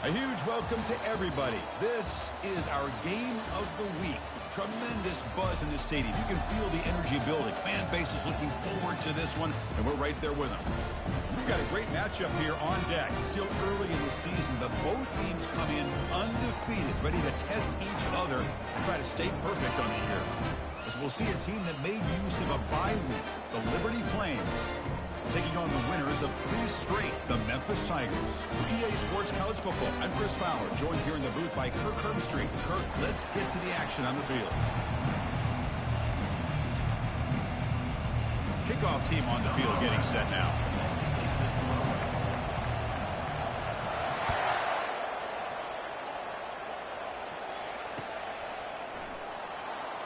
A huge welcome to everybody. This is our game of the week. Tremendous buzz in the stadium. You can feel the energy building. Fan base is looking forward to this one, and we're right there with them. We've got a great matchup here on deck. Still early in the season, but both teams come in undefeated, ready to test each other and try to stay perfect on the year. As we'll see a team that made use of a bye week, the Liberty Flames, taking on the winners of 3 straight, the Memphis Tigers. For EA Sports College Football, I'm Chris Fowler, joined here in the booth by Kirk Herbstreit. Kirk, let's get to the action on the field. Kickoff team on the field getting set now.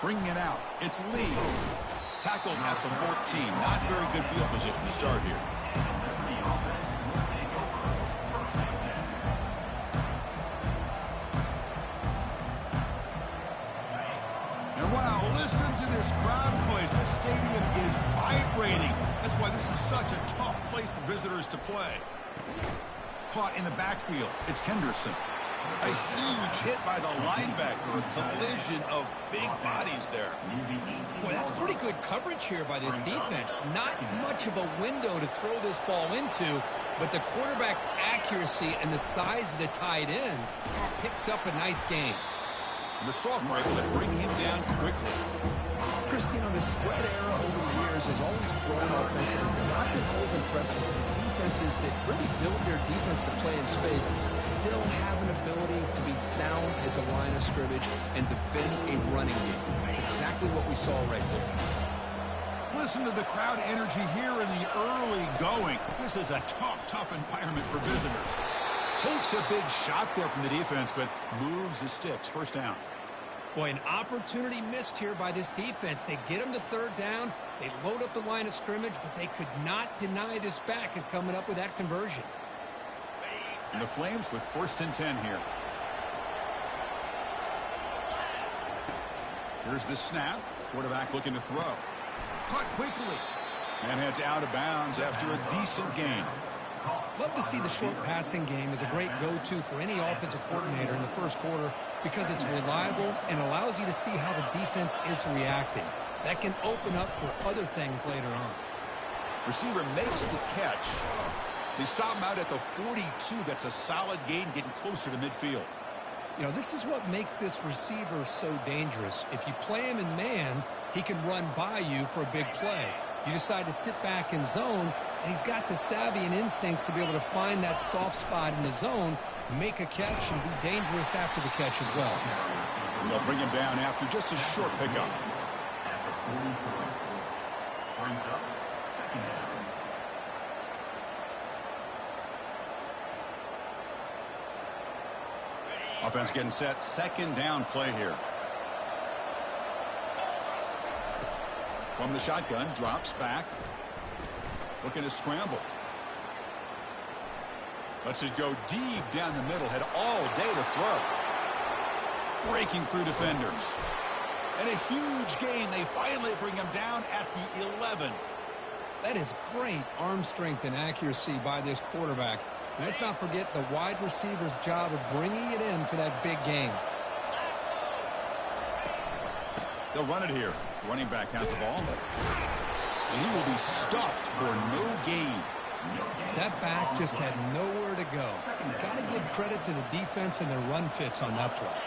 Bringing it out, it's Lee. Tackled at the 14. Not very good field position to start here. And wow, listen to this crowd noise. This stadium is vibrating. That's why this is such a tough place for visitors to play. Caught in the backfield. It's Henderson. A huge hit by the linebacker. A collision of big bodies there. Boy, that's pretty good coverage here by this defense. Not much of a window to throw this ball into, but the quarterback's accuracy and the size of the tight end picks up a nice game. The sophomore able to bring him down quickly. Christine, the spread era over the years has always grown offensively, but not been always impressive. Defenses that really build their defense to play in space still have an ability to be sound at the line of scrimmage and defend a running game. It's exactly what we saw right there. Listen to the crowd energy here in the early going. This is a tough environment for visitors. Takes a big shot there from the defense, but moves the sticks. First down. Boy, an opportunity missed here by this defense. They get them to third down. They load up the line of scrimmage, but they could not deny this back and coming up with that conversion. And the Flames with 1st and 10 here. Here's the snap. Quarterback looking to throw. Caught quickly. And heads out of bounds after a decent gain. Love to see the short passing game as a great go-to for any offensive coordinator in the first quarter because it's reliable and allows you to see how the defense is reacting. That can open up for other things later on. Receiver makes the catch. They stop him out at the 42. That's a solid gain, getting closer to midfield. You know, this is what makes this receiver so dangerous. If you play him in man, he can run by you for a big play. You decide to sit back in zone, and he's got the savvy and instincts to be able to find that soft spot in the zone, make a catch, and be dangerous after the catch as well. They'll bring him down after just a short pickup. Offense getting set. 2nd down play here. From the shotgun, drops back. Looking to scramble. Lets it go deep down the middle. Had all day to throw. Breaking through defenders. And a huge gain. They finally bring him down at the 11. That is great arm strength and accuracy by this quarterback. And let's not forget the wide receiver's job of bringing it in for that big gain. They'll run it here. Running back has the ball. And he will be stuffed for no gain. That back just had nowhere to go. Got to give credit to the defense and their run fits on that play.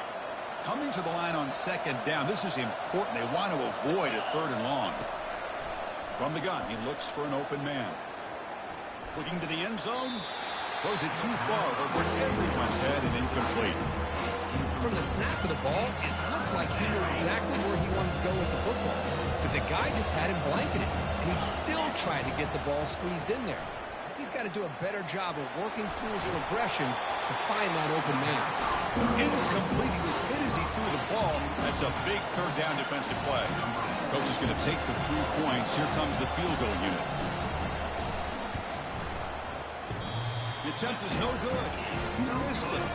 Coming to the line on 2nd down. This is important. They want to avoid a 3rd and long. From the gun, he looks for an open man. Looking to the end zone. Throws it too far over everyone's head and incomplete. From the snap of the ball, it looked like he knew exactly where he wanted to go with the football. But the guy just had him blanketed, and he still tried to get the ball squeezed in there. He's got to do a better job of working through his progressions to find that open man. Incomplete. He was hit as he threw the ball. That's a big 3rd down defensive play. Coach is going to take the 3 points. Here comes the field goal unit. The attempt is no good. He missed it.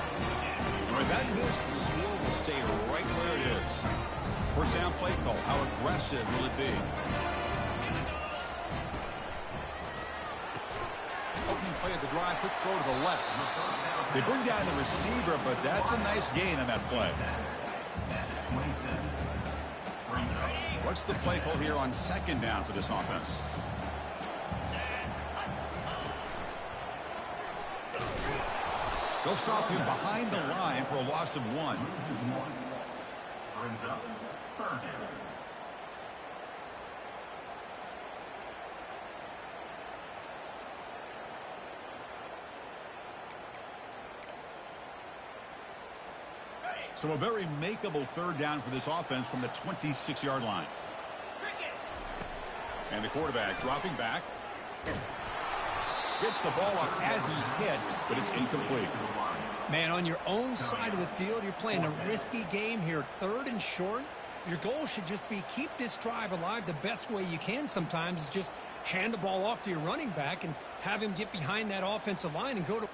And with that miss, the score will stay right where it is. 1st down play call. How aggressive will it be? opening play of the drive. Quick throw to the left. They bring down the receiver, but that's a nice gain on that play. What's the play call here on second down for this offense? They'll stop him behind the line for a loss of 1. Brings up third down. So a very makeable third down for this offense from the 26-yard line. And the quarterback dropping back. Gets the ball off as he's hit, but it's incomplete. Man, on your own side of the field, you're playing a risky game here. 3rd and short. Your goal should just be keep this drive alive the best way you can sometimes is just hand the ball off to your running back and have him get behind that offensive line and go to...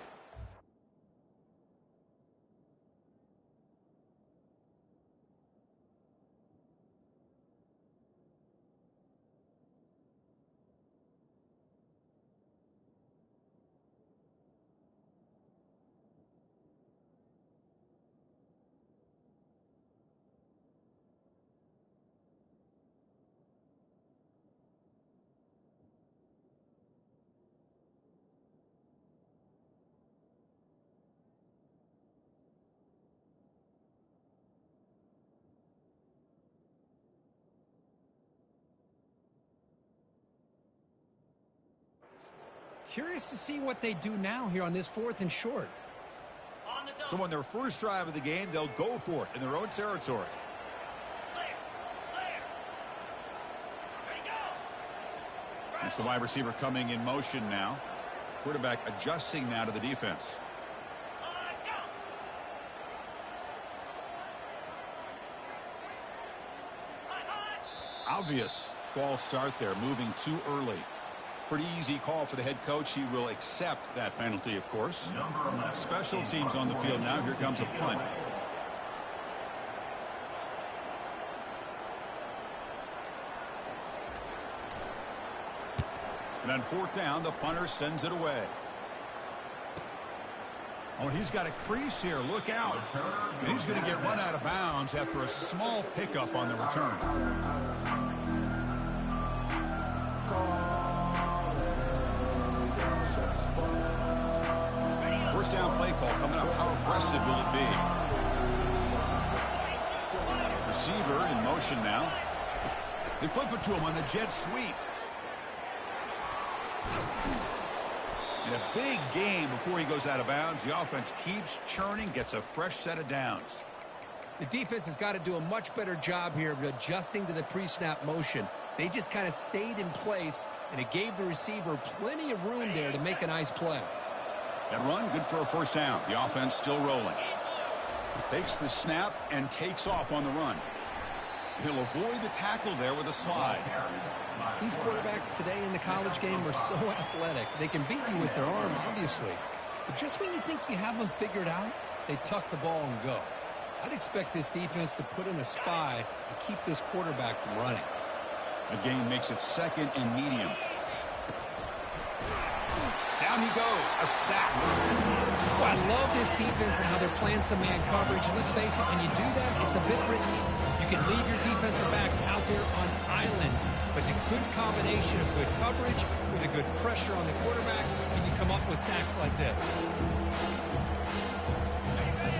Curious to see what they do now here on this 4th and short. So on their first drive of the game, they'll go for it in their own territory. It's the wide receiver coming in motion now. Quarterback adjusting now to the defense. Obvious false start there, moving too early. Pretty easy call for the head coach. He will accept that penalty, of course. Special teams on the field now. Here comes a punt. And on 4th down, the punter sends it away. Oh, he's got a crease here. Look out. And he's going to get run out of bounds after a small pickup on the return. First down play call coming up. How aggressive will it be? Receiver in motion now. They flip it to him on the jet sweep. And a big game before he goes out of bounds. The offense keeps churning, gets a fresh set of downs. The defense has got to do a much better job here of adjusting to the pre-snap motion. They just kind of stayed in place, and it gave the receiver plenty of room there to make a nice play. That run, good for a first down. The offense still rolling. Takes the snap and takes off on the run. He'll avoid the tackle there with a slide. These quarterbacks today in the college game are so athletic. They can beat you with their arm, obviously. But just when you think you have them figured out, they tuck the ball and go. I'd expect this defense to put in a spy to keep this quarterback from running. The game makes it 2nd and medium. Down he goes. A sack. Oh, I love this defense and how they're playing some man coverage. And let's face it, when you do that, it's a bit risky. You can leave your defensive backs out there on islands, but the good combination of good coverage with a good pressure on the quarterback, and you come up with sacks like this.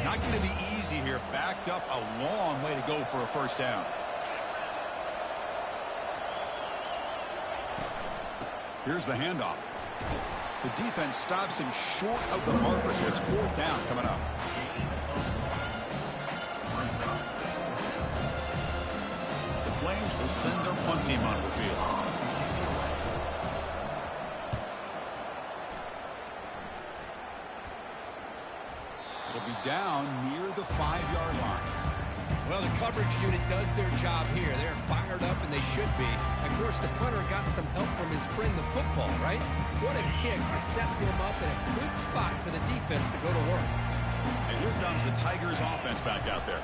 Not going to be easy here. Backed up a long way to go for a first down. Here's the handoff. The defense stops him short of the marker, so it's 4th down coming up. The Flames will send their punt team onto the field. It'll be down near the 5-yard line. Well, the coverage unit does their job here. They're fired up, and they should be. Of course, the punter got some help from his friend, the football, right? What a kick to set them up in a good spot for the defense to go to work. And here comes the Tigers offense back out there.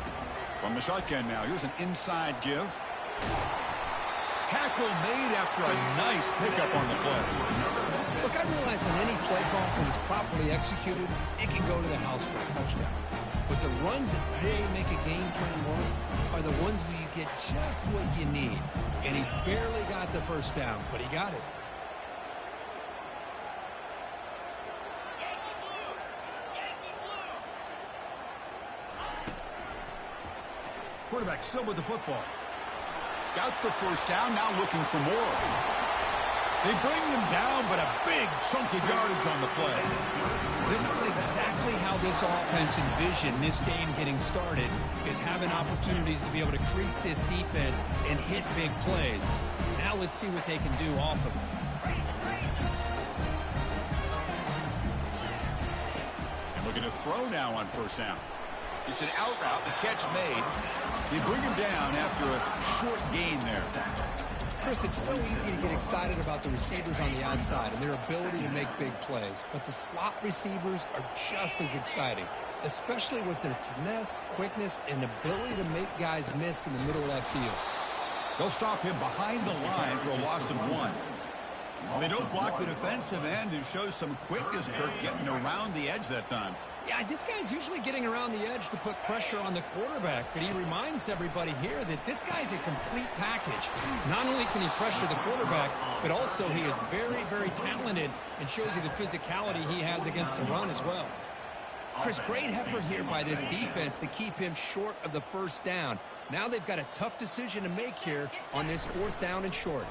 From the shotgun now, here's an inside give. Tackle made after a nice pickup on the play. Look, I realize on any play call, when it's properly executed, it can go to the house for a touchdown. But the runs that really make a game plan work are the ones where you get just what you need. And he barely got the first down, but he got it. Quarterback still with the football. Got the first down, now looking for more. They bring him down, but a big chunk of yardage on the play. This is exactly how this offense envisioned this game getting started, is having opportunities to be able to crease this defense and hit big plays. Now let's see what they can do off of it. And looking to throw now on first down. It's an out route, the catch made. They bring him down after a short gain there. Chris, it's so easy to get excited about the receivers on the outside and their ability to make big plays, but the slot receivers are just as exciting, especially with their finesse, quickness, and ability to make guys miss in the middle of that field. They'll stop him behind the line for a loss of 1. They don't block the defensive end, who shows some quickness, Kirk, getting around the edge that time. Yeah, this guy's usually getting around the edge to put pressure on the quarterback, but he reminds everybody here that this guy's a complete package. Not only can he pressure the quarterback, but also he is very, very talented and shows you the physicality he has against the run as well. Chris, great effort here by this defense to keep him short of the first down. Now they've got a tough decision to make here on this 4th down and short.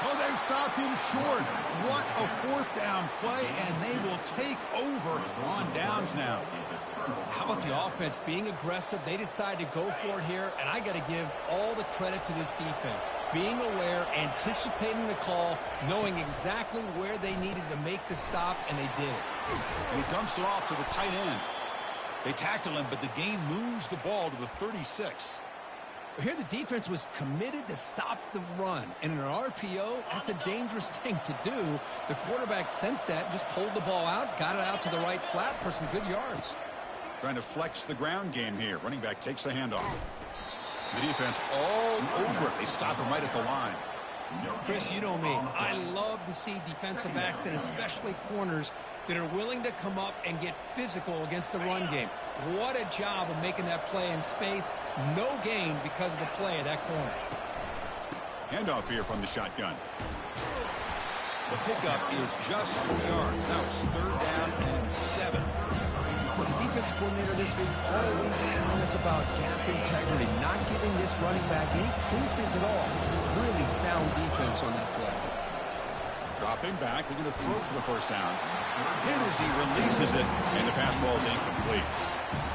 Oh, they've stopped him short. What a 4th down play, and they will take over on downs now. How about the offense being aggressive? They decide to go for it here, and I got to give all the credit to this defense. Being aware, anticipating the call, knowing exactly where they needed to make the stop, and they did it. And he dumps it off to the tight end. They tackle him, but the gain moves the ball to the 36. Here the defense was committed to stop the run. And in an RPO, that's a dangerous thing to do. The quarterback sensed that, just pulled the ball out, got it out to the right flat for some good yards. Trying to flex the ground game here. Running back takes the handoff. The defense all over it. They stop him right at the line. Chris, you know me. I love to see defensive backs and especially corners that are willing to come up and get physical against the run game. What a job of making that play in space. No gain because of the play at that corner. Handoff here from the shotgun. The pickup is just 4 yards. Now it's 3rd down and 7. Well, the defense coordinator this week all week telling us about gap integrity, not giving this running back any creases at all. Really sound defense on that play. Dropping back, they're going to throw for the first down. Hit as he releases it, and the pass ball is incomplete.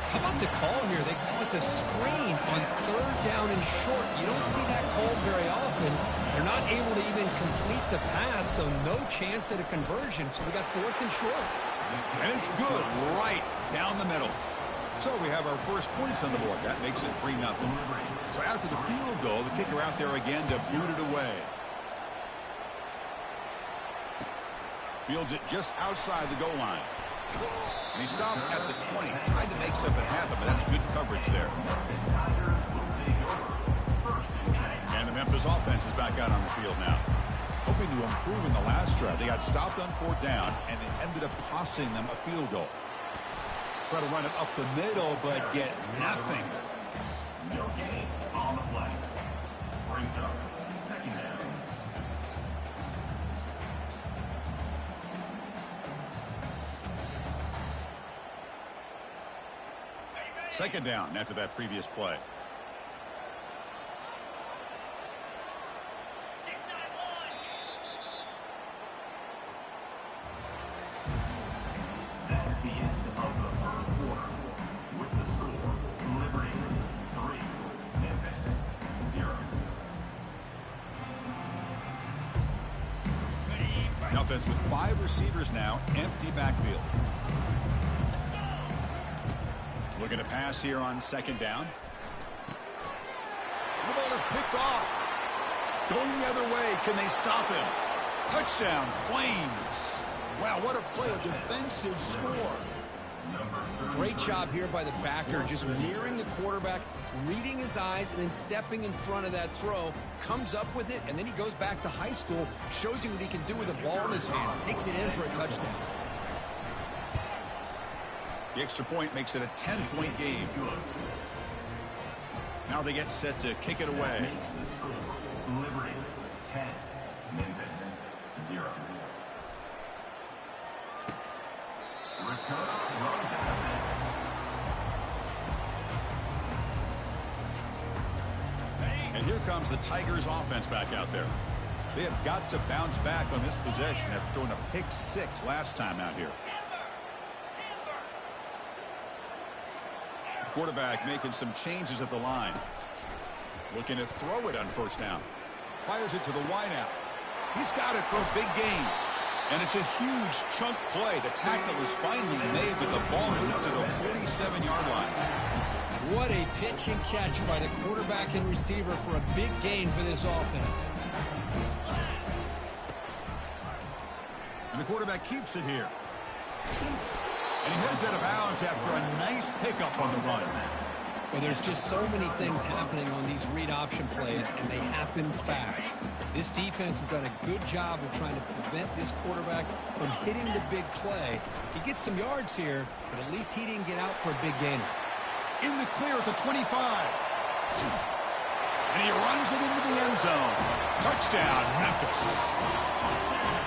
How about the call here? They call it the screen on 3rd down and short. You don't see that called very often. They're not able to even complete the pass, so no chance at a conversion. So we got 4th and short. And it's good right down the middle. So we have our first points on the board. That makes it 3-0. So after the field goal, the kicker out there again to boot it away. Fields it just outside the goal line. And he stopped at the 20. Tried to make something happen, but that's good coverage there. And the Memphis offense is back out on the field now. Hoping to improve in the last drive. They got stopped on 4th down, and it ended up costing them a field goal. Try to run it up the middle, but get nothing. No gain on the play. Brings up 2nd down. Second down after that previous play. That's the end of the 1st quarter. With the score, Liberty 3, Memphis 0. The offense with 5 receivers now, empty backfield. Looking to pass here on 2nd down. The ball is picked off. Going the other way. Can they stop him? Touchdown, Flames. Wow, what a play. A defensive score. Great job here by the backer, just mirroring the quarterback, reading his eyes, and then stepping in front of that throw, comes up with it, and then he goes back to high school, shows you what he can do with the ball in his hands, takes it in for a touchdown. The extra point makes it a 10-point game. Now they get set to kick it away. Liberty 10, Memphis 0. Return runs out. And here comes the Tigers offense back out there. They have got to bounce back on this possession after throwing a pick 6 last time out here. The quarterback making some changes at the line. Looking to throw it on first down. Fires it to the wideout. He's got it for a big gain. And it's a huge chunk play. The tackle is finally made, but the ball moved to the 47-yard line. What a pitch and catch by the quarterback and receiver for a big gain for this offense. And the quarterback keeps it here. And he heads out of bounds after a nice pickup on the run. Well, there's just so many things happening on these read option plays, and they happen fast. This defense has done a good job of trying to prevent this quarterback from hitting the big play. He gets some yards here, but at least he didn't get out for a big gainer. In the clear at the 25. And he runs it into the end zone. Touchdown, Memphis.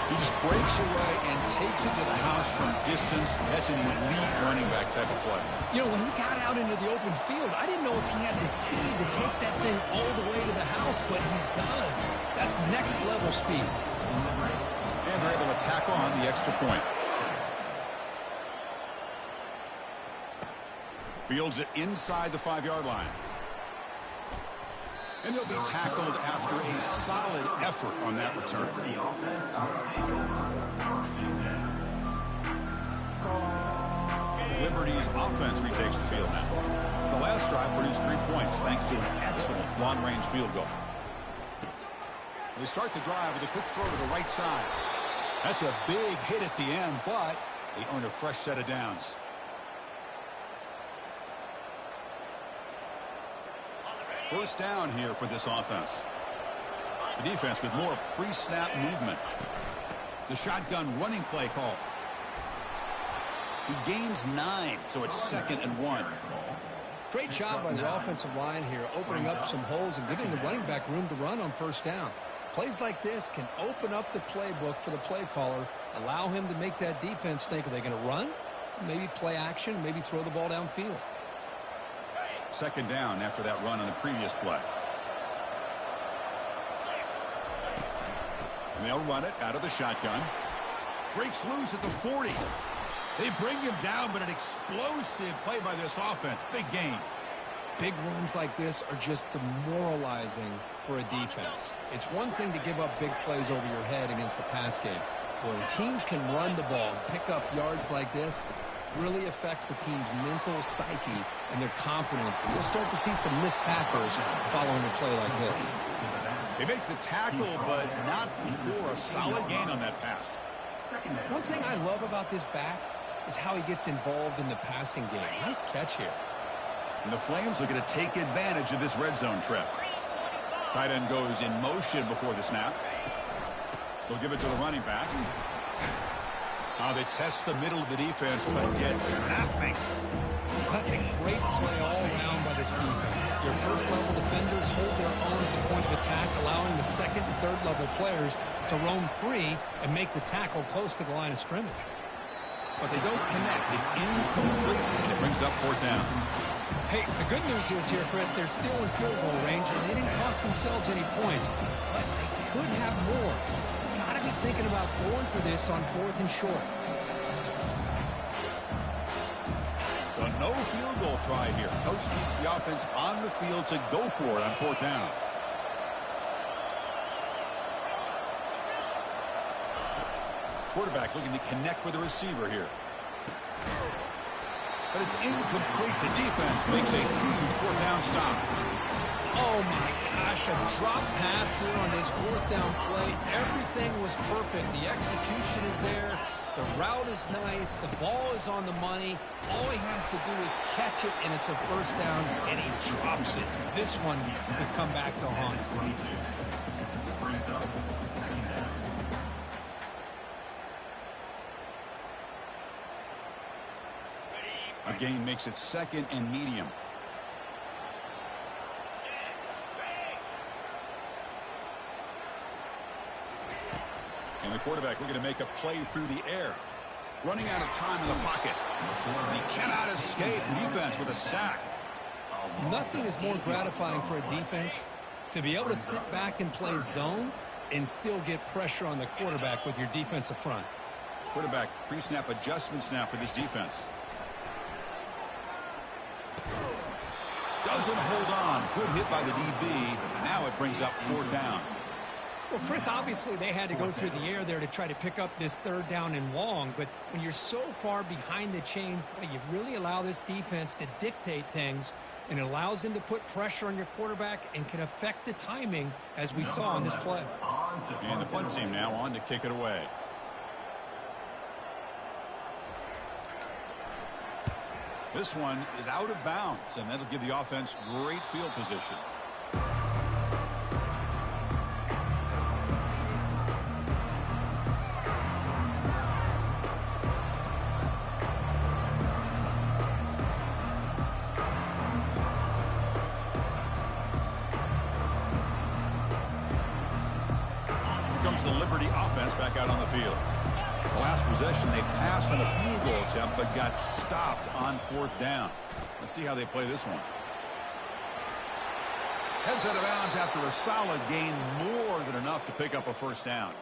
He just breaks away and takes it to the house from distance. That's an elite running back type of play. You know, when he got out into the open field, I didn't know if he had the speed to take that thing all the way to the house, but he does. That's next level speed. And they're able to tack on the extra point. Fields it inside the 5-yard line. And he'll be tackled after a solid effort on that return. Liberty's offense retakes the field now. The last drive produced 3 points thanks to an excellent long-range field goal. They start the drive with a quick throw to the right side. That's a big hit at the end, but they earn a fresh set of downs. First down here for this offense. The defense with more pre-snap movement. The shotgun running play call. He gains 9, so it's 2nd and 1. Great job by the offensive line here, opening up some holes and giving the running back room to run on first down. Plays like this can open up the playbook for the play caller, allow him to make that defense think, are they going to run? Maybe play action, maybe throw the ball downfield. 2nd down after that run on the previous play. And they'll run it out of the shotgun. Breaks loose at the 40. They bring him down, but an explosive play by this offense. Big gain. Big runs like this are just demoralizing for a defense. It's one thing to give up big plays over your head against the pass game. When teams can run the ball and pick up yards like this, really affects the team's mental psyche and their confidence. And you'll start to see some missed tackles following a play like this. They make the tackle, but not before a solid gain on that pass. One thing I love about this back is how he gets involved in the passing game. Nice catch here. And the Flames looking to take advantage of this red zone trip. Tight end goes in motion before the snap. They'll give it to the running back. Now they test the middle of the defense, but get nothing. That's a great play all around by this defense. Your first-level defenders hold their own at the point of attack, allowing the second and third-level players to roam free and make the tackle close to the line of scrimmage. But they don't connect. It's incomplete, and it brings up 4th down. Hey, the good news is here, Chris, they're still in field goal range, and they didn't cost themselves any points. But they could have more. Got to be thinking about going for this on 4th and short. So no field goal try here. Coach keeps the offense on the field to go for it on 4th down. Quarterback looking to connect with the receiver here. But it's incomplete. The defense makes a huge 4th down stop. Oh, my gosh, a drop pass here on this 4th down play. Everything was perfect. The execution is there. The route is nice. The ball is on the money. All he has to do is catch it, and it's a first down, and he drops it. This one could come back to haunt him. A gain makes it 2nd and medium. And the quarterback looking to make a play through the air. Running out of time in the pocket. He cannot escape. The defense with a sack. Nothing is more gratifying for a defense to be able to sit back and play zone and still get pressure on the quarterback with your defensive front. Quarterback pre-snap adjustments now for this defense. Doesn't hold on. Good hit by the DB. Now it brings up 4th down. Well, Chris, obviously they had to go through the air there to try to pick up this 3rd down and long, but when you're so far behind the chains, boy, you really allow this defense to dictate things, and it allows them to put pressure on your quarterback and can affect the timing, as we saw on this play. And the punt team now on to kick it away. This one is out of bounds, and that'll give the offense great field position. The Liberty offense back out on the field. The last possession, they passed on a field goal attempt, but got stopped on 4th down. Let's see how they play this one. Heads out of bounds after a solid gain, more than enough to pick up a 1st down.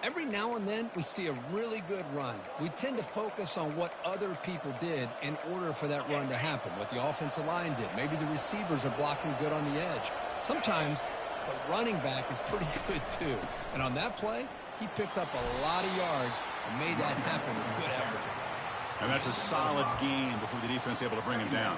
Every now and then, we see a really good run. We tend to focus on what other people did in order for that run to happen, what the offensive line did. Maybe the receivers are blocking good on the edge. Sometimes the running back is pretty good, too. And on that play, he picked up a lot of yards and made that happen with good effort. And that's a solid gain before the defense able to bring him down.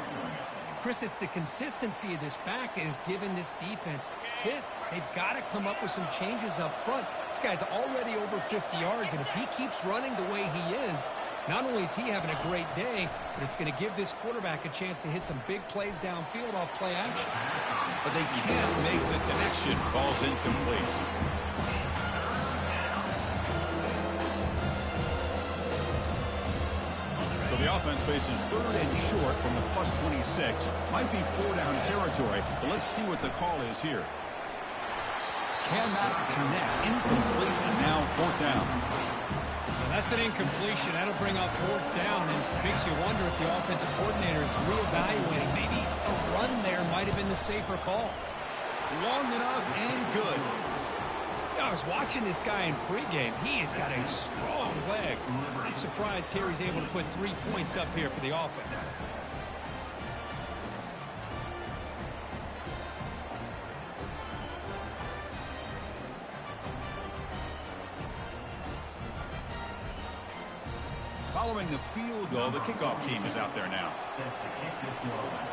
Chris, it's the consistency of this back is giving this defense fits. They've got to come up with some changes up front. This guy's already over 50 yards, and if he keeps running the way he is, not only is he having a great day, but it's going to give this quarterback a chance to hit some big plays downfield off play action. But they can't make the connection. Ball's incomplete. So the offense faces 3rd and short from the +26. Might be 4-down territory, but let's see what the call is here. Cannot connect. Incomplete, and now 4th down. Well, that's an incompletion. That'll bring up 4th down, and makes you wonder if the offensive coordinator is reevaluating. Maybe a run there might have been the safer call. Long enough and good. I was watching this guy in pregame. He has got a strong leg. I'm surprised here he's able to put 3 points up here for the offense. Following the field goal, the kickoff team is out there now. Set to kick this one.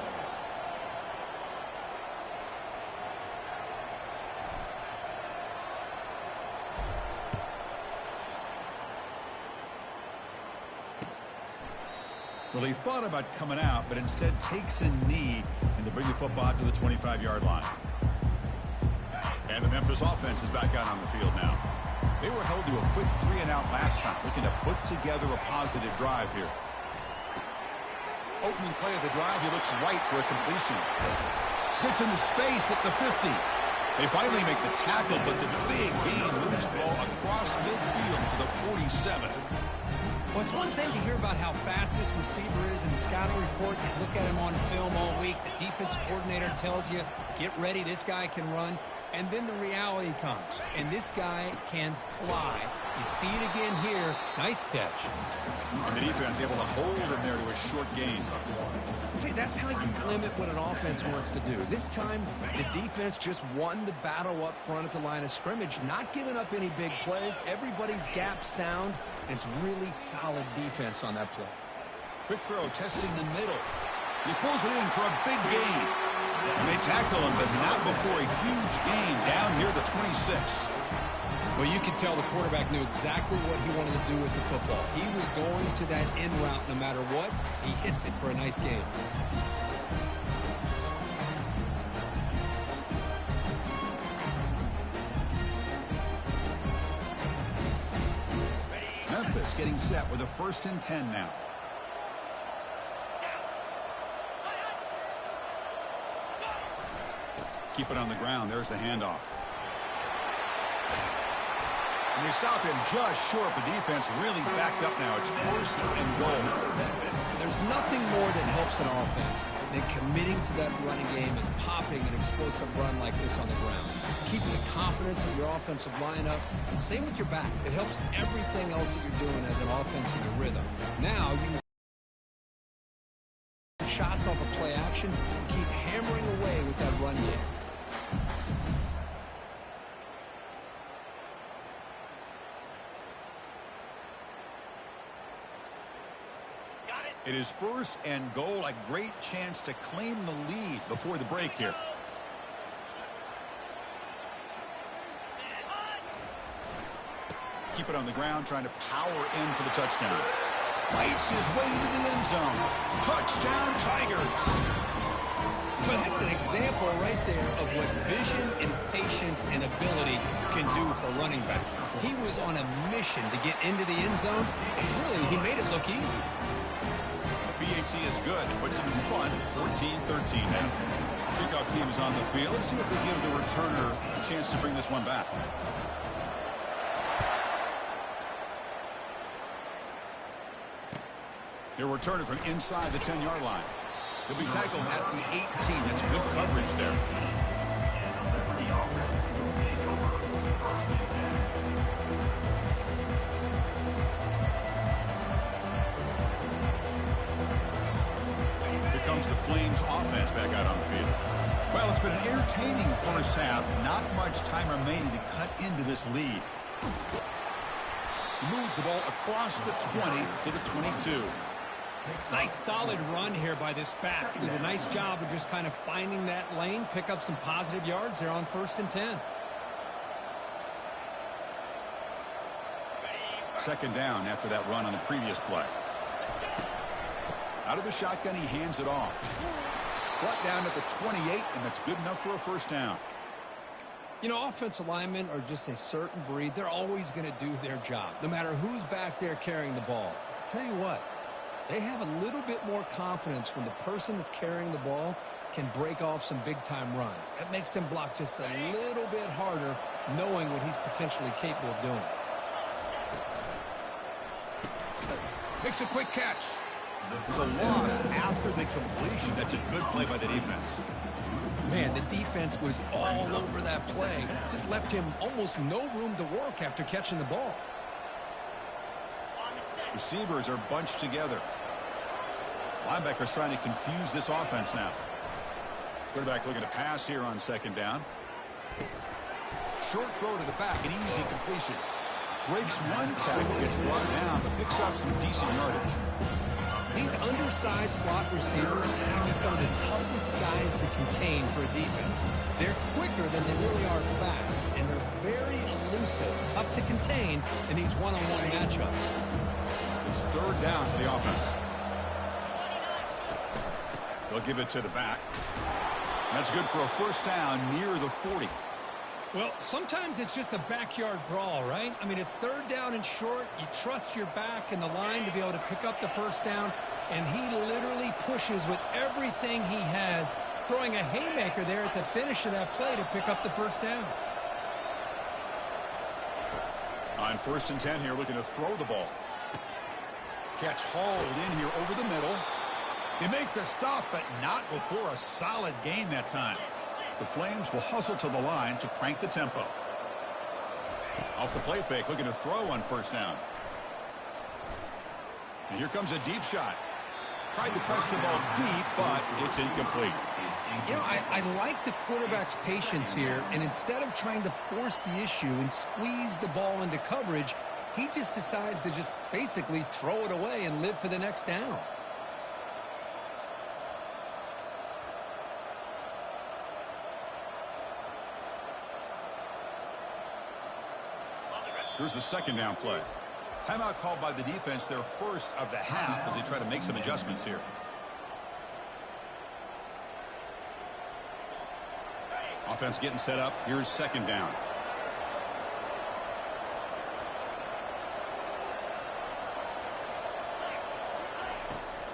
Well, he thought about coming out, but instead takes a knee and to bring the football to the 25-yard line. And the Memphis offense is back out on the field now. They were held to a quick 3-and-out last time, looking to put together a positive drive here. Opening play of the drive, he looks right for a completion. Gets into space at the 50. They finally make the tackle, but the big gain moves the ball across midfield to the 47. Well, it's one thing to hear about how fast this receiver is in the scouting report. You look at him on film all week. The defensive coordinator tells you, get ready, this guy can run. And then the reality comes, and this guy can fly. You see it again here. Nice catch. And the defense able to hold him there to a short gain. See, that's how you limit what an offense wants to do. This time, the defense just won the battle up front at the line of scrimmage, not giving up any big plays. Everybody's gap sound. It's really solid defense on that play. Quick throw, testing the middle. He pulls it in for a big gain. And they tackle him, but not before a huge gain down near the 26. Well, you could tell the quarterback knew exactly what he wanted to do with the football. He was going to that in route no matter what. He hits it for a nice gain. Memphis getting set with a 1st and 10 now. Keep it on the ground. There's the handoff. And they stop him just short. The defense really backed up now. It's 1st and goal. There's nothing more that helps an offense than committing to that running game and popping an explosive run like this on the ground. Keeps the confidence of your offensive line up. Same with your back. It helps everything else that you're doing as an offense in your rhythm. Now you can shots off of play action, keep hammering away with that run game. It is 1st and goal. A great chance to claim the lead before the break here. Keep it on the ground, trying to power in for the touchdown. Fights his way into the end zone. Touchdown, Tigers. Well, that's an example right there of what vision and patience and ability can do for a running back. He was on a mission to get into the end zone, and really, he made it look easy. BAT is good. Puts it in front, 14-13 now. Kickoff team is on the field. Let's see if they give the returner a chance to bring this one back. They're returning from inside the 10-yard line. They'll be tackled at the 18. That's good coverage there. Here comes the Flames offense back out on the field. Well, it's been an entertaining first half. Not much time remaining to cut into this lead. He moves the ball across the 20 to the 22. Nice solid run here by this back. Did a nice job of just kind of finding that lane, pick up some positive yards there on 1st and 10. 2nd down after that run on the previous play. Out of the shotgun, he hands it off. Brought down at the 28, and that's good enough for a 1st down. You know, offensive linemen are just a certain breed. They're always going to do their job, no matter who's back there carrying the ball. I'll tell you what, they have a little bit more confidence when the person that's carrying the ball can break off some big-time runs. That makes them block just a little bit harder, knowing what he's potentially capable of doing. Makes a quick catch. There's a loss after the completion. That's a good play by the defense. Man, the defense was all over that play. Just left him almost no room to work after catching the ball. Receivers are bunched together. Linebackers trying to confuse this offense now. Quarterback looking to pass here on 2nd down. Short throw to the back, an easy completion. Breaks one tackle, gets brought down, but picks up some decent yardage. These undersized slot receivers can be some of the toughest guys to contain for a defense. They're quicker than they really are fast, and they're very elusive, tough to contain in these one-on-one matchups. It's 3rd down for the offense. They'll give it to the back. That's good for a 1st down near the 40. Well, sometimes it's just a backyard brawl, right? I mean, it's 3rd down and short. You trust your back and the line to be able to pick up the 1st down, and he literally pushes with everything he has, throwing a haymaker there at the finish of that play to pick up the 1st down. On 1st and 10 here, looking to throw the ball. Catch hauled in here over the middle. They make the stop, but not before a solid gain that time. The Flames will hustle to the line to crank the tempo. Off the play fake, looking to throw on 1st down. And here comes a deep shot. Tried to press the ball deep, but it's incomplete. You know, I like the quarterback's patience here, and instead of trying to force the issue and squeeze the ball into coverage, he just decides to just basically throw it away and live for the next down. Here's the second down play. Timeout called by the defense, their first of the half, as they try to make some adjustments here. Offense getting set up. Here's second down.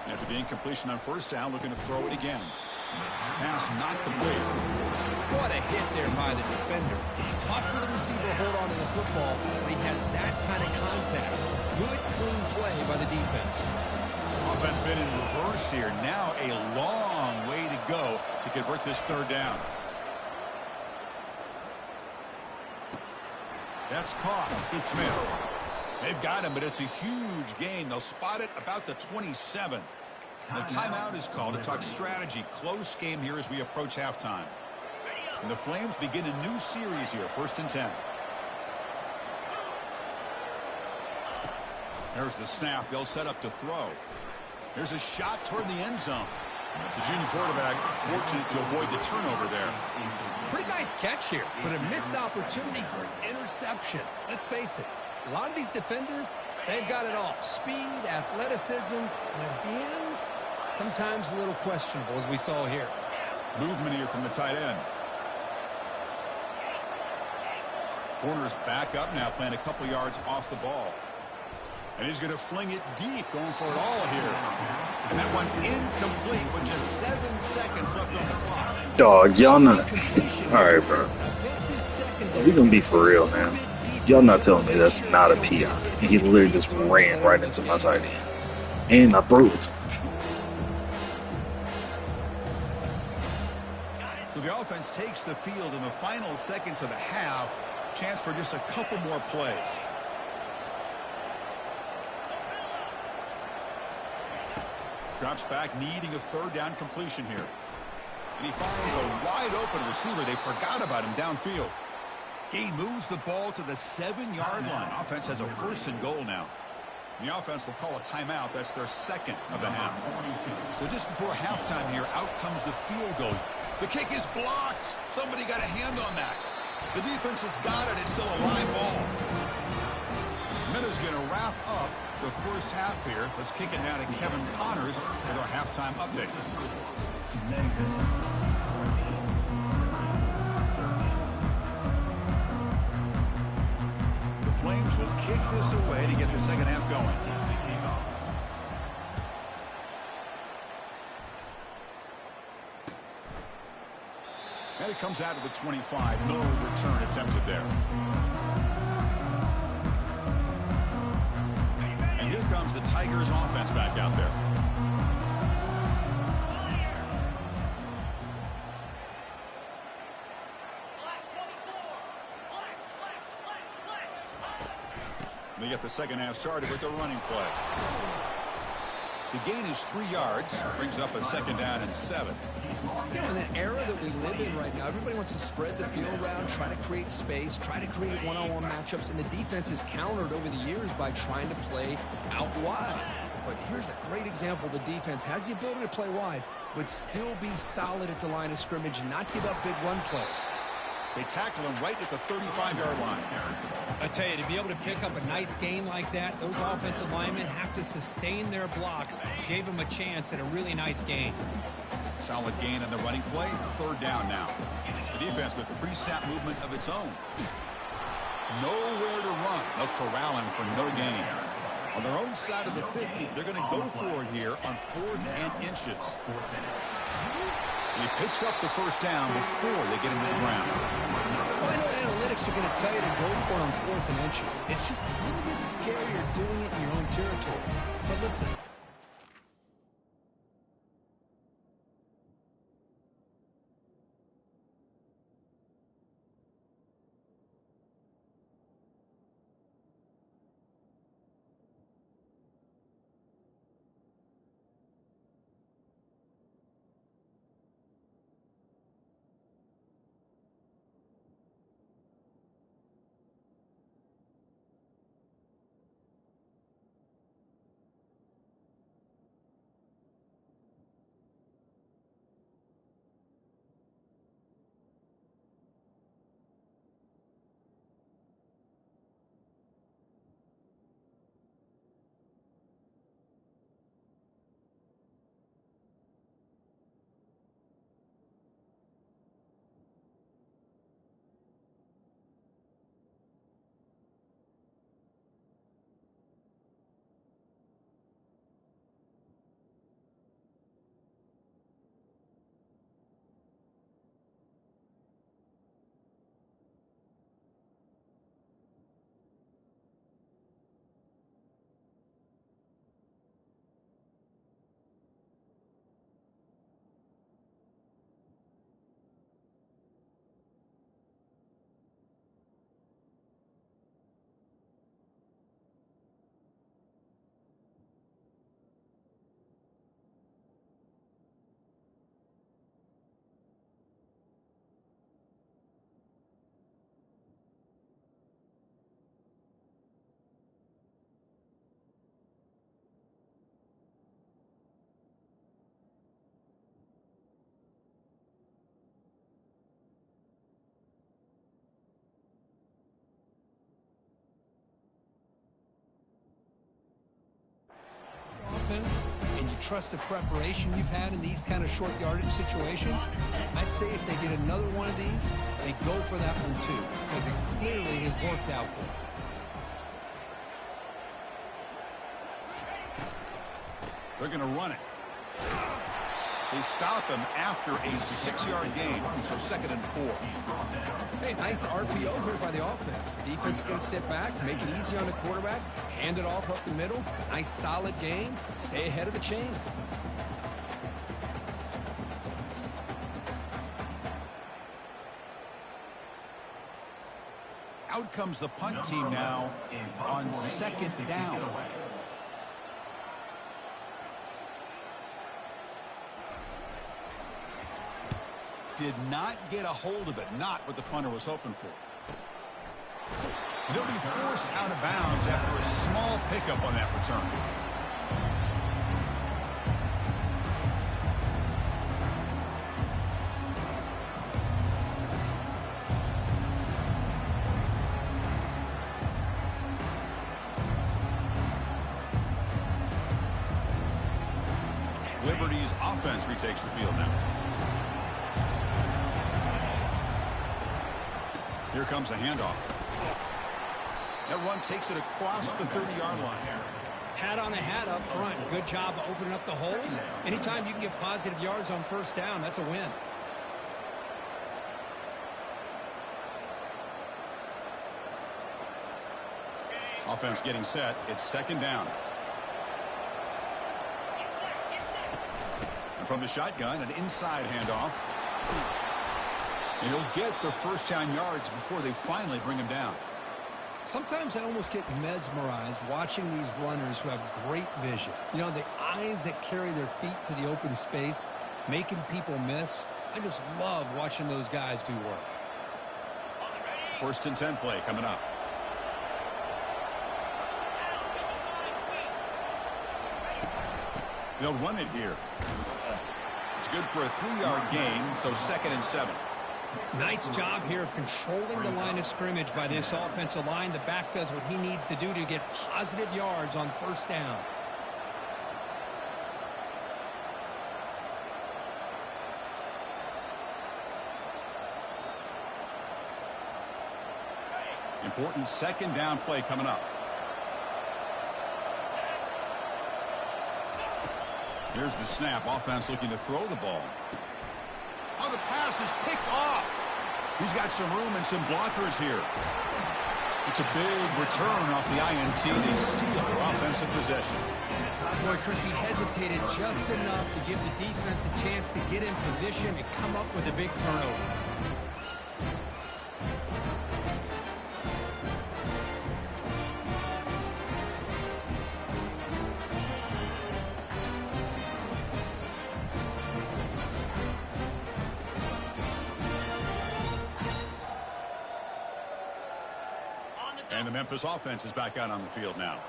And after the incompletion on first down, looking to throw it again. Pass not complete. What a hit there by the defender. Tough for the receiver to hold on to the football, but he has that kind of contact. Good, clean play by the defense. Offense been in reverse here. Now a long way to go to convert this third down. That's caught. Smith. They've got him, but it's a huge gain. They'll spot it about the 27. The timeout is called to talk strategy. Close game here as we approach halftime. And the Flames begin a new series here. 1st and 10. There's the snap. They'll set up to throw. There's a shot toward the end zone. The junior quarterback fortunate to avoid the turnover there. Pretty nice catch here, but a missed opportunity for an interception. Let's face it, a lot of these defenders, they've got it all. Speed, athleticism, and hands, sometimes a little questionable, as we saw here. Movement here from the tight end. Corner's back up now, playing a couple yards off the ball. And he's going to fling it deep, going for it all here. And that one's incomplete with just 7 seconds left on the clock. Dog, y'all not. Alright, bro. We gonna be for real, man. Y'all not telling me that's not a PI. And he literally just ran right into my tight end. And I threw it. So the offense takes the field in the final seconds of the half. Chance for just a couple more plays. Drops back, needing a third down completion here. And he finds a wide open receiver. They forgot about him downfield. He moves the ball to the 7-yard line. Offense has a 1st and goal now. The offense will call a timeout. That's their second of the half. So just before halftime here, out comes the field goal. The kick is blocked. Somebody got a hand on that. The defense has got it. It's still a live ball. Minutes going to wrap up the first half here. Let's kick it now to Kevin Connors with our halftime update. The Flames will kick this away to get the second half going. And it comes out to the 25. No return attempted there. And here comes the Tigers offense back out there. They get the second half started with the running play. The gain is 3 yards. Brings up a second down and 7. You know, in the era that we live in right now, everybody wants to spread the field around, try to create space, try to create one-on-one matchups, and the defense is countered over the years by trying to play out wide. But here's a great example. The defense has the ability to play wide, but still be solid at the line of scrimmage and not give up big run plays. They tackle him right at the 35-yard line. I tell you, to be able to pick up a nice gain like that, those offensive linemen have to sustain their blocks. Gave him a chance at a really nice gain. Solid gain on the running play. Third down now. The defense with pre-snap movement of its own. Nowhere to run. They'll corral him for no gain. On their own side of the 50, they're going to go for it here on 4th and inches. And he picks up the first down before they get him to the ground. Well, I know analytics are going to tell you to go for it on 4th and inches. It's just a little bit scarier doing it in your own territory. But listen, offense and you trust the preparation you've had in these kind of short yardage situations, I say if they get another one of these, they go for that one too, because it clearly has worked out for them. They're going to run it. They stop him after a 6-yard gain, so 2nd and 4. Hey, nice RPO here by the offense. Defense is going to sit back, make it easy on the quarterback, hand it off up the middle. Nice solid game. Stay ahead of the chains. Out comes the punt team now on 2nd down. Did not get a hold of it, not what the punter was hoping for. He'll be forced out of bounds after a small pickup on that return. Liberty's offense retakes the field now. Here comes a handoff. That run takes it across the 30-yard line. Hat on a hat up front. Good job of opening up the holes. Anytime you can get positive yards on 1st down, that's a win. Offense getting set. It's 2nd down. And from the shotgun, an inside handoff. And he'll get the 1st down yards before they finally bring him down. Sometimes I almost get mesmerized watching these runners who have great vision. You know, the eyes that carry their feet to the open space, making people miss. I just love watching those guys do work. 1st and 10 play coming up. They'll run it here. It's good for a 3-yard gain, so 2nd and 7. Nice job here of controlling the line of scrimmage by this offensive line. The back does what he needs to do to get positive yards on 1st down. Important 2nd down play coming up. Here's the snap. Offense looking to throw the ball. Oh, the pass is picked off. He's got some room and some blockers here. It's a big return off the INT. They steal their offensive possession. Boy, Chris, he hesitated just enough to give the defense a chance to get in position and come up with a big turnover. And the Memphis offense is back out on the field now.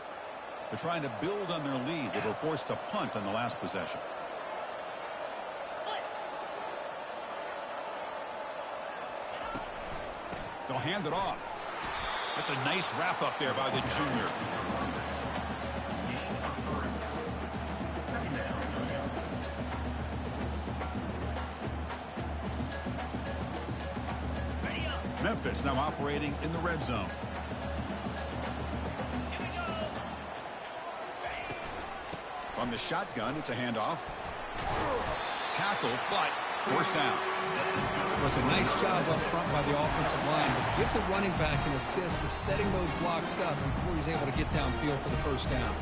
They're trying to build on their lead. They were forced to punt on the last possession. They'll hand it off. That's a nice wrap up there by the junior. Memphis now operating in the red zone. From the shotgun, it's a handoff. Tackle, but 1st down. It was a nice job up front by the offensive line. But give the running back an assist for setting those blocks up before he's able to get downfield for the 1st down.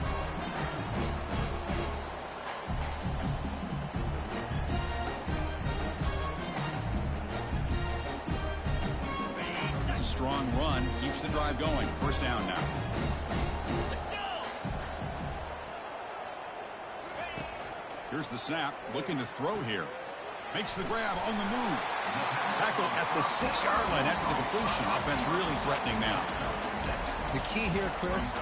It's a strong run. Keeps the drive going. 1st down now. Here's the snap, looking to throw here. Makes the grab on the move. Tackle at the 6-yard line after the completion. Offense really threatening now. The key here, Chris,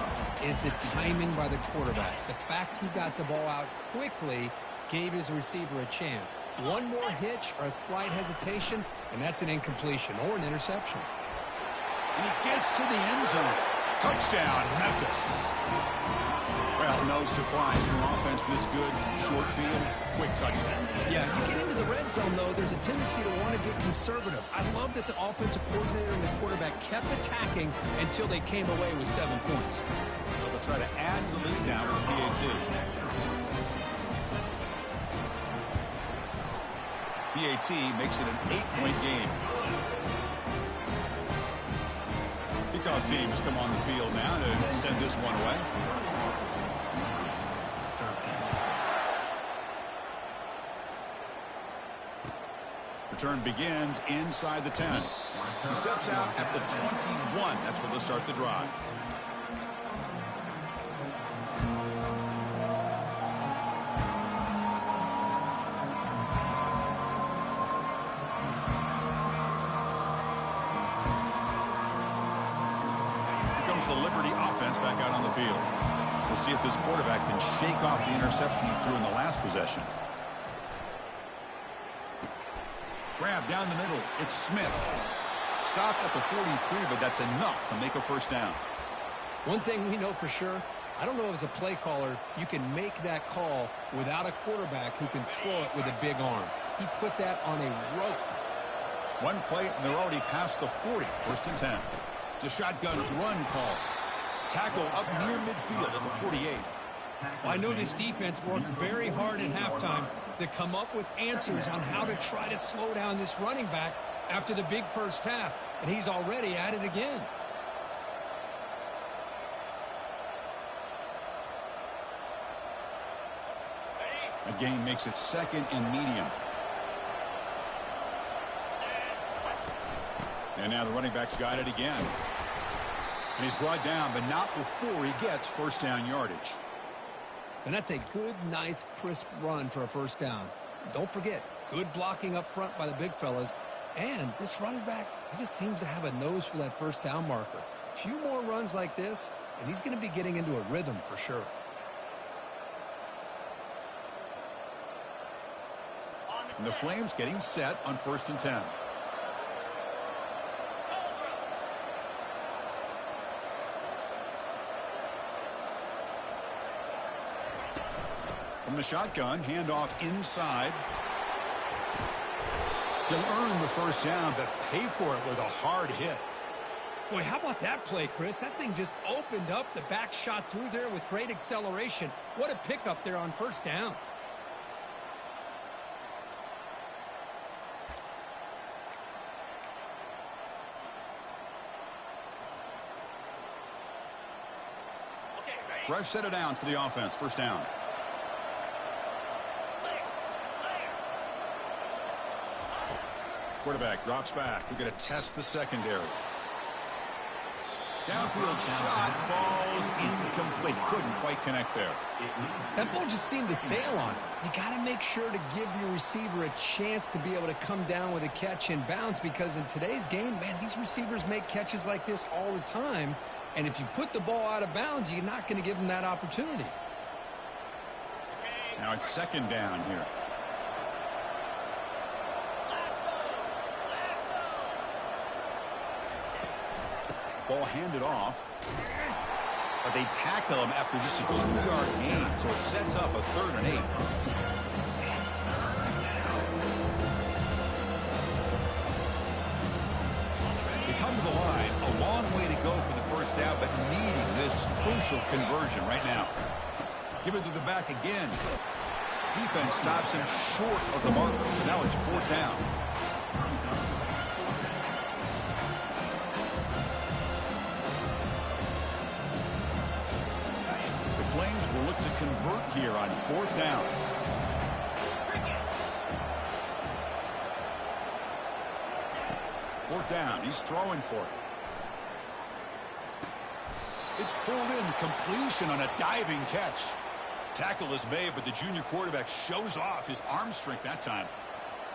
is the timing by the quarterback. The fact he got the ball out quickly gave his receiver a chance. One more hitch or a slight hesitation, and that's an incompletion or an interception. And he gets to the end zone. Touchdown, Memphis. Well, no surprise from offense this good. Short field, quick touchdown. Yeah, you get into the red zone, though, there's a tendency to want to get conservative. I love that the offensive coordinator and the quarterback kept attacking until they came away with 7 points. So they'll try to add the lead now with PAT. PAT makes it an 8-point game. Kickoff team has come on the field now to send this one away. Return begins inside the 10. He steps out at the 21. That's where they'll start the drive. Here comes the Liberty offense back out on the field. We'll see if this quarterback can shake off the interception he threw in the last possession. Grab down the middle. It's Smith. Stop at the 43, but that's enough to make a first down. One thing we know for sure, I don't know as a play caller, you can make that call without a quarterback who can throw it with a big arm. He put that on a rope. One play, and they're already past the 40. First and 10. It's a shotgun run call. Tackle up near midfield at the 48. Well, I know this defense worked very hard at halftime to come up with answers on how to try to slow down this running back after the big first half, and he's already at it again. A gain makes it second and medium. And now the running back's got it again. And he's brought down, but not before he gets first down yardage. And that's a good, nice, crisp run for a first down. Don't forget, good blocking up front by the big fellas. And this running back, he just seems to have a nose for that first down marker. A few more runs like this, and he's going to be getting into a rhythm for sure. And the Flames getting set on first and 10. From the shotgun, handoff inside. He'll earn the first down, but pay for it with a hard hit. Boy, how about that play, Chris? That thing just opened up. The back shot through there with great acceleration. What a pickup there on first down. Fresh set of downs for the offense. First down. Quarterback drops back. We're going to test the secondary. Downfield shot falls incomplete. Couldn't quite connect there. That ball just seemed to sail on it. You got to make sure to give your receiver a chance to be able to come down with a catch in bounds, because in today's game, man, these receivers make catches like this all the time. And if you put the ball out of bounds, you're not going to give them that opportunity. Now it's second down here. Ball handed off. But they tackle him after just a 2-yard gain, so it sets up a 3rd and 8. They come to the line, a long way to go for the first down, but needing this crucial conversion right now. Give it to the back again. Defense stops him short of the marker, so now it's 4th down. Flames will look to convert here on 4th down. Fourth down. He's throwing for it. It's pulled in. Completion on a diving catch. Tackle is made, but the junior quarterback shows off his arm strength that time.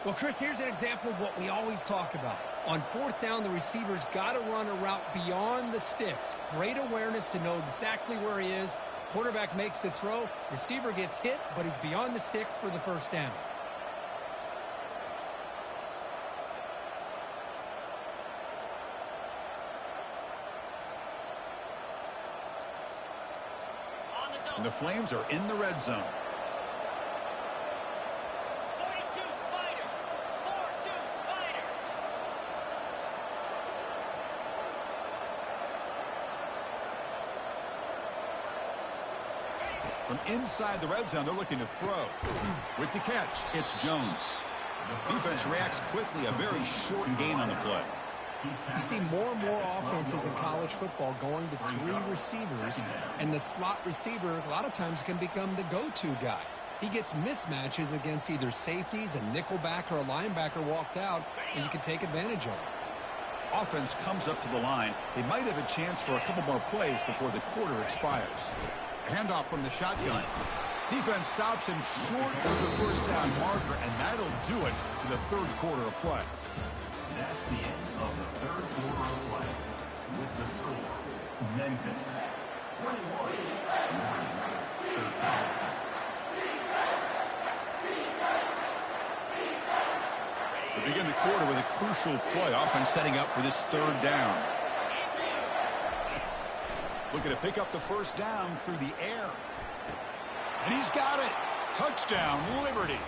Well, Chris, here's an example of what we always talk about. On 4th down, the receiver's got to run a route beyond the sticks. Great awareness to know exactly where he is. Quarterback makes the throw. Receiver gets hit, but he's beyond the sticks for the first down. And the Flames are in the red zone. 42 Spider. 4-2 Spider. From inside the red zone, they're looking to throw. With the catch, it's Jones. Defense reacts quickly. A very short gain on the play. You see more and more offenses in college football going to 3 receivers, and the slot receiver a lot of times can become the go-to guy. He gets mismatches against either safeties, a nickelback, or a linebacker walked out, and you can take advantage of it. Offense comes up to the line. They might have a chance for a couple more plays before the quarter expires. Handoff from the shotgun. Defense stops him short of the first down marker, and that'll do it for the third quarter of play. That's the end of the third quarter of play. With the score, Memphis 21, 13. We begin the quarter with a crucial play. Offense setting up for this third down. Looking to pick up the first down through the air. And he's got it. Touchdown, Liberty.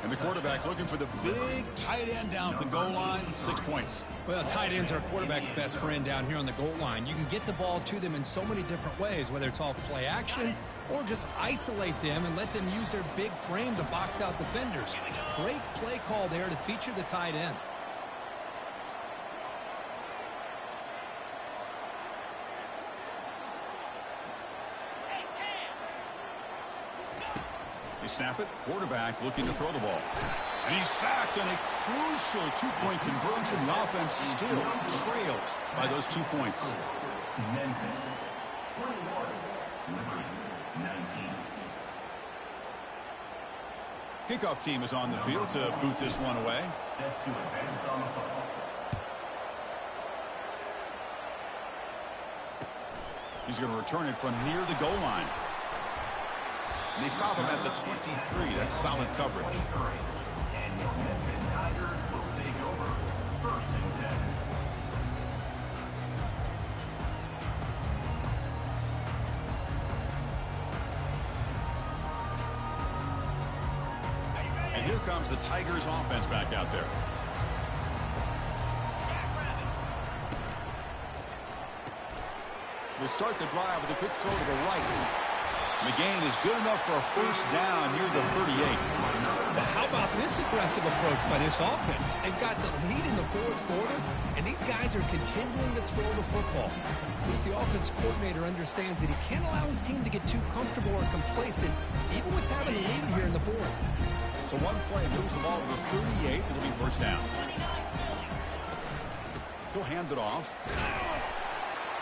And the quarterback looking for the big tight end down at the goal line. 6 points. Well, tight ends are a quarterback's best friend down here on the goal line. You can get the ball to them in so many different ways, whether it's off play action or just isolate them and let them use their big frame to box out defenders. Great play call there to feature the tight end. They snap it. Quarterback looking to throw the ball. And he's sacked on a crucial two-point conversion. The offense still trails by those 2 points. Memphis 21, Liberty 19. Kickoff team is on the field to boot this one away. Set to advance on the football. He's going to return it from near the goal line. And they stop him at the 23. That's solid coverage. And your Memphis Tigers will take over 1st and 10. And here comes the Tigers offense back out there. They start the drive with a quick throw to the right. And the gain is good enough for a first down near the 38. But how about this aggressive approach by this offense? They've got the lead in the 4th quarter, and these guys are continuing to throw the football. I think the offense coordinator understands that he can't allow his team to get too comfortable or complacent, even with having a lead here in the 4th. So one play moves the ball to the 38. It'll be first down. He'll hand it off.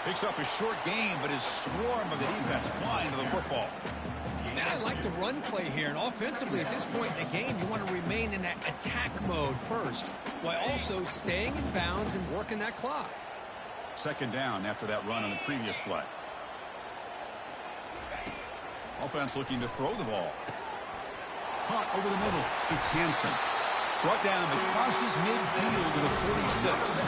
Picks up a short gain, but his swarm of the defense flying to the football. Now I like the run play here, and offensively at this point in the game, you want to remain in that attack mode first, while also staying in bounds and working that clock. Second down after that run on the previous play. Offense looking to throw the ball. Caught over the middle. It's Hansen. Brought down, but crosses midfield to the 46.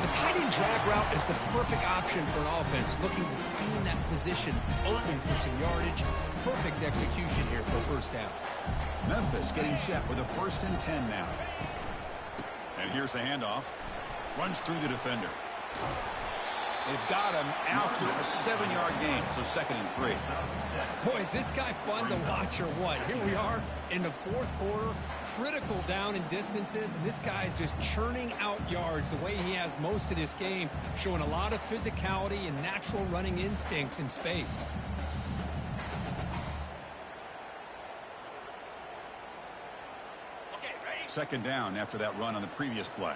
The tight end drag route is the perfect option for an offense looking to scheme that position open for some yardage. Perfect execution here for first down. Memphis getting set with a 1st and 10 now. And here's the handoff. Runs through the defender. They've got him after a 7-yard gain, so 2nd and 3. Boy, is this guy fun to watch or what? Here we are in the 4th quarter, critical down in distances, and this guy is just churning out yards the way he has most of this game, showing a lot of physicality and natural running instincts in space. Okay, ready? 2nd down after that run on the previous play.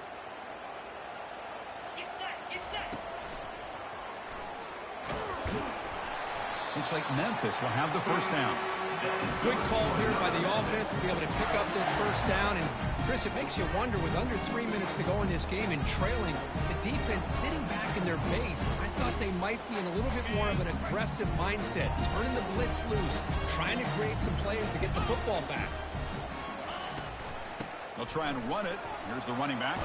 Get set, get set. Looks like Memphis will have the first down. Good call here by the offense to be able to pick up this first down. And, Chris, it makes you wonder, with under 3 minutes to go in this game and trailing, the defense sitting back in their base, I thought they might be in a little bit more of an aggressive mindset, turning the blitz loose, trying to create some plays to get the football back. They'll try and run it. Here's the running back.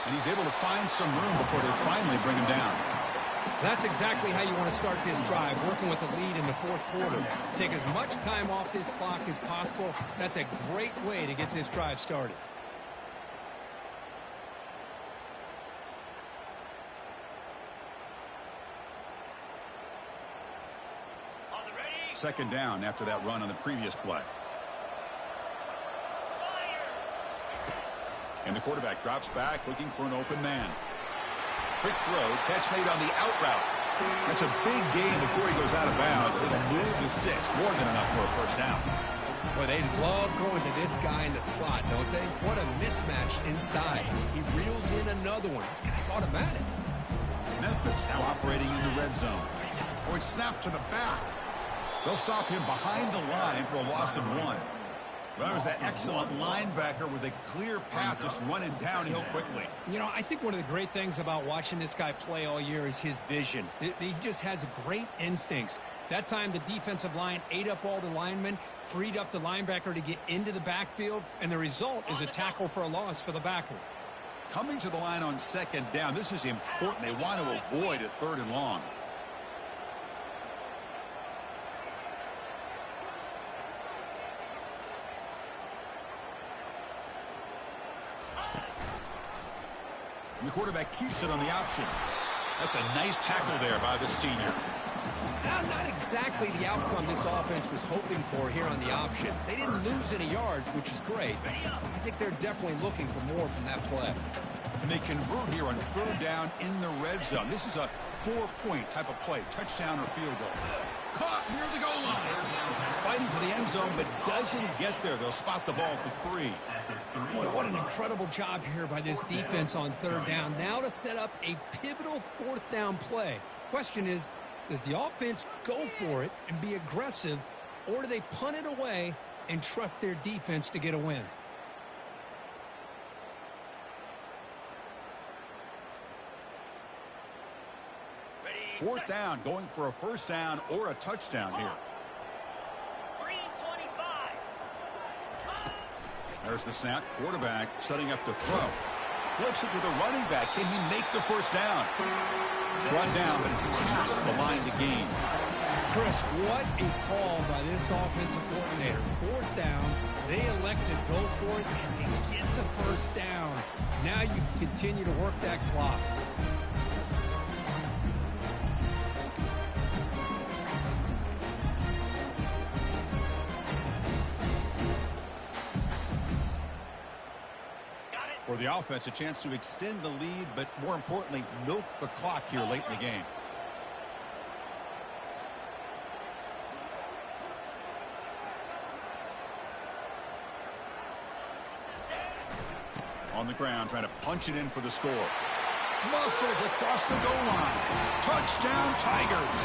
And he's able to find some room before they finally bring him down. That's exactly how you want to start this drive, working with a lead in the fourth quarter. Take as much time off this clock as possible. That's a great way to get this drive started. On the ready. Second down after that run on the previous play. And the quarterback drops back looking for an open man. Quick throw, catch made on the out route. That's a big gain before he goes out of bounds. It'll move the sticks, more than enough for a first down. Boy, they love going to this guy in the slot, don't they? What a mismatch inside. He reels in another one. This guy's automatic. Memphis now operating in the red zone. Or it's snapped to the back. They'll stop him behind the line for a loss of 1. Well, that was that excellent linebacker with a clear path just running downhill quickly. You know, I think one of the great things about watching this guy play all year is his vision. He just has great instincts. That time, the defensive line ate up all the linemen, freed up the linebacker to get into the backfield, and the result is a tackle for a loss for the backer. Coming to the line on second down, this is important. They want to avoid a 3rd and long. And the quarterback keeps it on the option. That's a nice tackle there by the senior. Now, not exactly the outcome this offense was hoping for here on the option. They didn't lose any yards, which is great. I think they're definitely looking for more from that play. And they convert here on 3rd down in the red zone. This is a 4-point type of play, touchdown or field goal. Caught near the goal line. Fighting for the end zone, but doesn't get there. They'll spot the ball at the 3. Boy, what an incredible job here by this defense on 3rd down. Now to set up a pivotal 4th down play. Question is, does the offense go for it and be aggressive, or do they punt it away and trust their defense to get a win? Ready. 4th down, going for a first down or a touchdown here. Green 25. There's the snap. Quarterback setting up to throw. Flips it to the running back. Can he make the first down? Run down, but it's past the line to gain. Chris, what a call by this offensive coordinator. 4th down, they elect to go for it, and they get the first down. Now you can continue to work that clock. For the offense, a chance to extend the lead, but more importantly, milk the clock here late in the game. On the ground, trying to punch it in for the score. Muscles across the goal line. Touchdown, Tigers.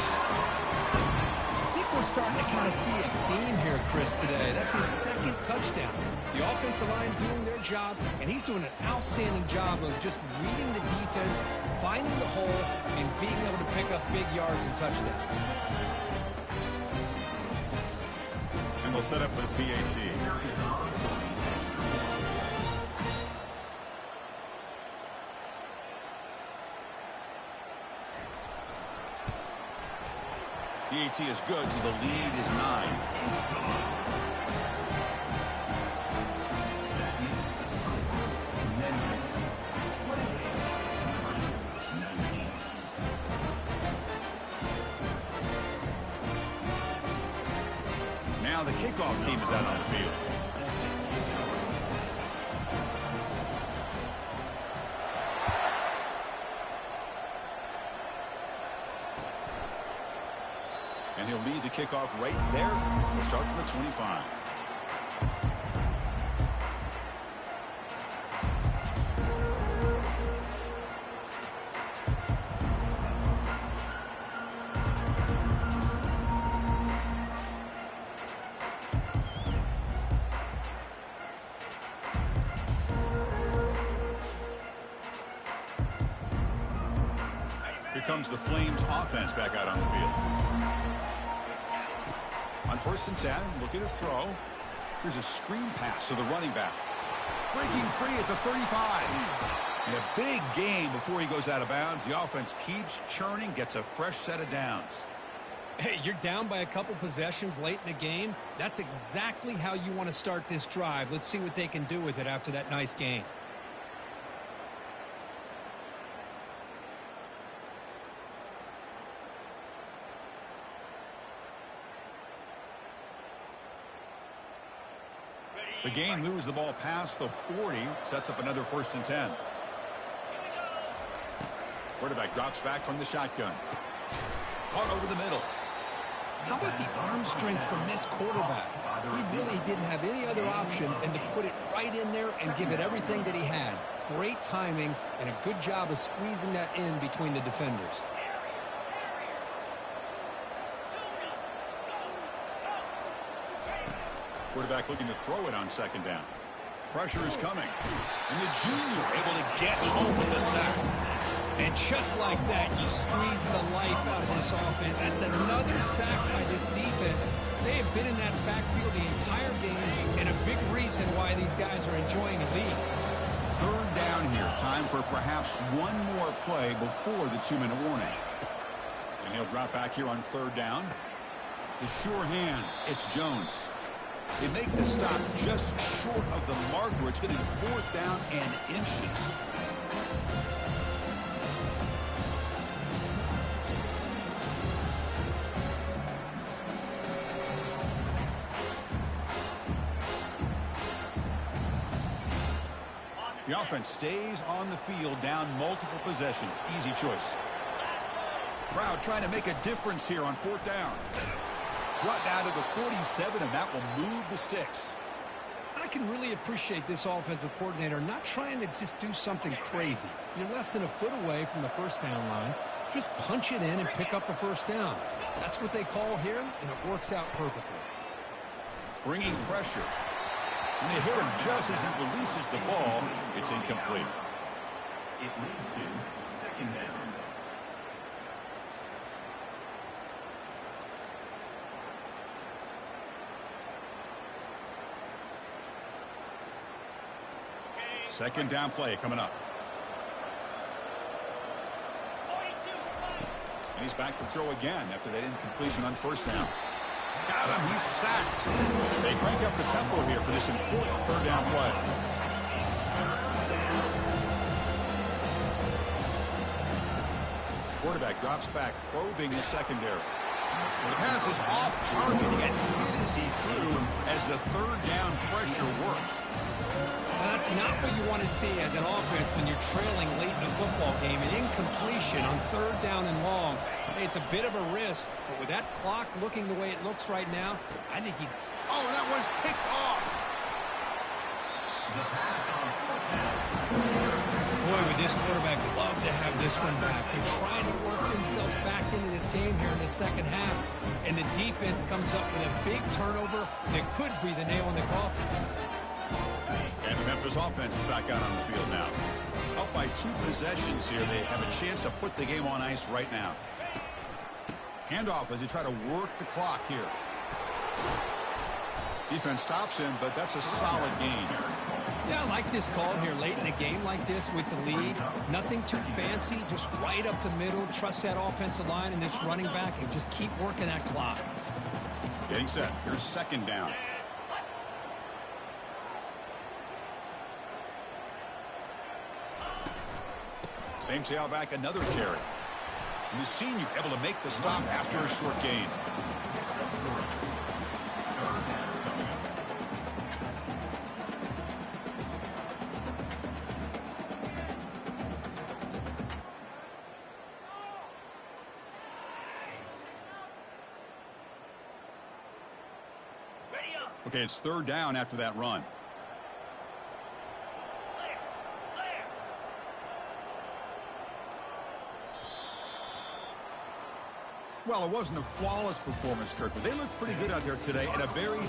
I think we're starting to kind of see a theme here, Chris, today. That's his 2nd touchdown. The offensive line doing their job, and he's doing an outstanding job of just reading the defense, finding the hole, and being able to pick up big yards and touchdowns. And they'll set up with PAT. PAT is good, so the lead is 9. Now the kickoff team is out on the field. And he'll lead the kickoff right there. We'll start from the 25. Here comes the Flames offense back out on the field. On 1st and 10, looking to throw. Here's a screen pass to the running back. Breaking free at the 35. And a big gain before he goes out of bounds. The offense keeps churning, gets a fresh set of downs. Hey, you're down by a couple possessions late in the game. That's exactly how you want to start this drive. Let's see what they can do with it after that nice game. The game moves the ball past the 40, sets up another 1st and 10. Quarterback drops back from the shotgun. Caught over the middle. How about the arm strength from this quarterback? He really didn't have any other option than to put it right in there and give it everything that he had. Great timing and a good job of squeezing that in between the defenders. Quarterback looking to throw it on 2nd down. Pressure is coming. And the junior able to get home with the sack. And just like that, you squeeze the life out of this offense. That's another sack by this defense. They have been in that backfield the entire game, and a big reason why these guys are enjoying a lead. 3rd down here. Time for perhaps one more play before the 2-minute warning. And he'll drop back here on 3rd down. The sure hands. It's Jones. They make the stop just short of the marker. It's getting 4th down and inches. The offense stays on the field, down multiple possessions. Easy choice. Crowd trying to make a difference here on 4th down. Brought down to the 47, and that will move the sticks. I can really appreciate this offensive coordinator not trying to just do something crazy. You're less than a foot away from the 1st down line. Just punch it in and pick up a 1st down. That's what they call here, and it works out perfectly. Bringing pressure. And they hit him just as he releases the ball. It's incomplete. It leads to 2nd down. Second down play coming up. And he's back to throw again after that incompletion on 1st down. Got him. He's sacked. They crank up the tempo here for this important 3rd down play. Quarterback drops back, probing the secondary. The pass is off target and hit as he threw as the 3rd down pressure works. Now, that's not what you want to see as an offense when you're trailing late in the football game. An incompletion on 3rd down and long. Hey, it's a bit of a risk, but with that clock looking the way it looks right now, I think he... Oh, that one's picked off. Boy, would this quarterback love to have this one back. They're trying to work themselves back into this game here in the 2nd half, and the defense comes up with a big turnover that could be the nail in the coffin. And the Memphis offense is back out on the field now. Up by 2 possessions here. They have a chance to put the game on ice right now. Handoff as they try to work the clock here. Defense stops him, but that's a solid gain. Yeah, I like this call here late in a game like this with the lead. Nothing too fancy, just right up the middle. Trust that offensive line and this running back and just keep working that clock. Getting set. Here's 2nd down. Same tailback, another carry. And the senior able to make the stop after a short gain. Okay, it's 3rd down after that run. Well, it wasn't a flawless performance, Kirk, but they looked pretty good out there today in a very...